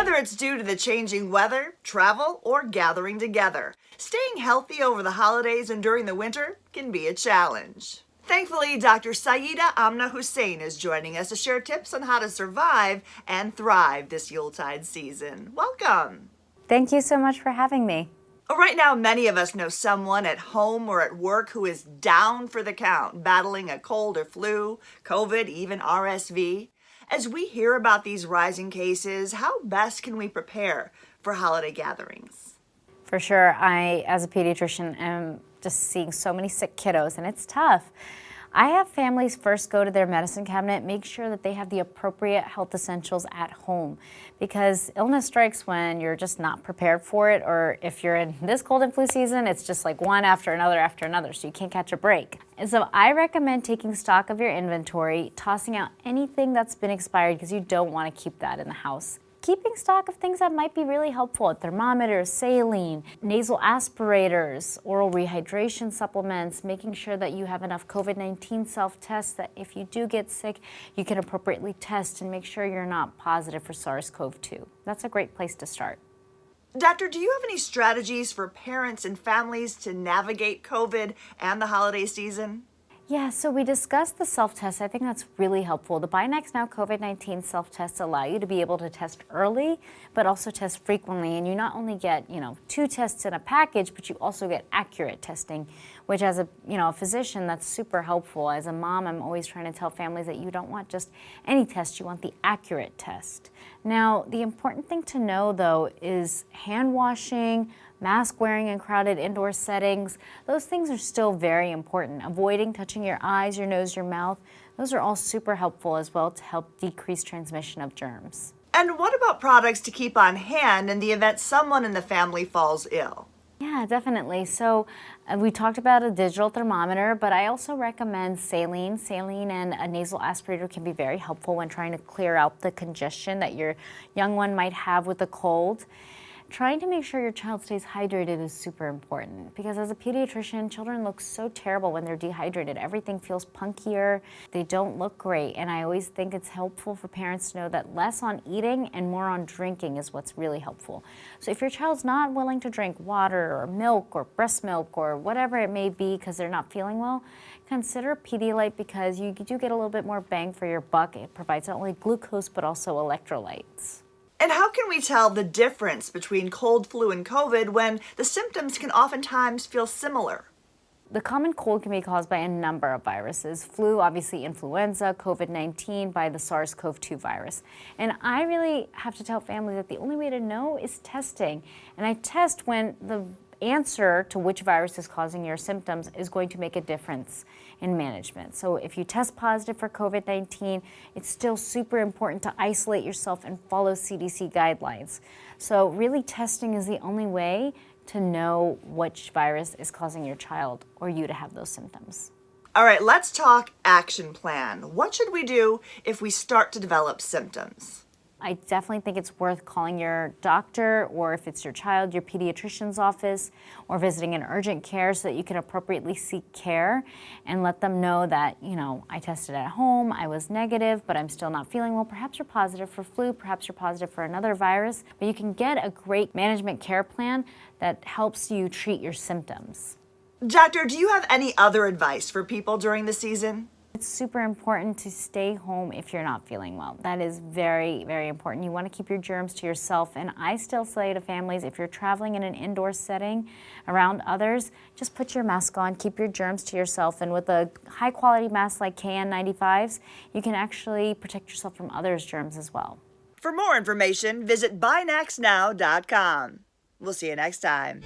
Whether it's due to the changing weather, travel, or gathering together, staying healthy over the holidays and during the winter can be a challenge. Thankfully, Dr. Sayeeda Amna Hussein is joining us to share tips on how to survive and thrive this Yuletide season. Welcome. Thank you so much for having me. Right now, many of us know someone at home or at work who is down for the count, battling a cold or flu, COVID, even RSV. As we hear about these rising cases, how best can we prepare for holiday gatherings? For sure, I, as a pediatrician, am just seeing so many sick kiddos, and it's tough. I have families first go to their medicine cabinet, make sure that they have the appropriate health essentials at home, because illness strikes when you're just not prepared for it, or if you're in this cold and flu season, it's just like one after another, so you can't catch a break. And so I recommend taking stock of your inventory, tossing out anything that's been expired because you don't want to keep that in the house. Keeping stock of things that might be really helpful: thermometers, saline, nasal aspirators, oral rehydration supplements, making sure that you have enough COVID-19 self-tests that if you do get sick, you can appropriately test and make sure you're not positive for SARS-CoV-2. That's a great place to start. Doctor, do you have any strategies for parents and families to navigate COVID and the holiday season? Yeah, so we discussed the self-test. I think that's really helpful. The BinaxNOW COVID-19 self-tests allow you to be able to test early, but also test frequently. And you not only get, 2 tests in a package, but you also get accurate testing, which as a physician, that's super helpful. As a mom, I'm always trying to tell families that you don't want just any test, you want the accurate test. Now, the important thing to know, though, is hand washing, mask wearing in crowded indoor settings. Those things are still very important. Avoiding touching your eyes, your nose, your mouth. Those are all super helpful as well to help decrease transmission of germs. And what about products to keep on hand in the event someone in the family falls ill? Yeah, definitely. So we talked about a digital thermometer, but I also recommend saline. Saline and a nasal aspirator can be very helpful when trying to clear out the congestion that your young one might have with a cold. Trying to make sure your child stays hydrated is super important, because as a pediatrician, children look so terrible when they're dehydrated. Everything feels punkier, they don't look great, and I always think it's helpful for parents to know that less on eating and more on drinking is what's really helpful. So if your child's not willing to drink water or milk or breast milk or whatever it may be because they're not feeling well, consider Pedialyte, because you do get a little bit more bang for your buck. It provides not only glucose but also electrolytes. And how can we tell the difference between cold, flu, and COVID when the symptoms can oftentimes feel similar? The common cold can be caused by a number of viruses. Flu, obviously influenza, COVID-19 by the SARS-CoV-2 virus. And I really have to tell families that the only way to know is testing. And I test when the answer to which virus is causing your symptoms is going to make a difference in management. So if you test positive for COVID-19, it's still super important to isolate yourself and follow CDC guidelines. So really testing is the only way to know which virus is causing your child or you to have those symptoms. All right, let's talk action plan. What should we do if we start to develop symptoms? I definitely think it's worth calling your doctor, or if it's your child, your pediatrician's office, or visiting an urgent care so that you can appropriately seek care and let them know that, I tested at home, I was negative, but I'm still not feeling well. Perhaps you're positive for flu, perhaps you're positive for another virus, but you can get a great management care plan that helps you treat your symptoms. Doctor, do you have any other advice for people during the season? It's super important to stay home if you're not feeling well. That is very, very important. You want to keep your germs to yourself. And I still say to families, if you're traveling in an indoor setting around others, just put your mask on, keep your germs to yourself. And with a high quality mask like KN95s, you can actually protect yourself from others' germs as well. For more information, visit binaxnow.com. We'll see you next time.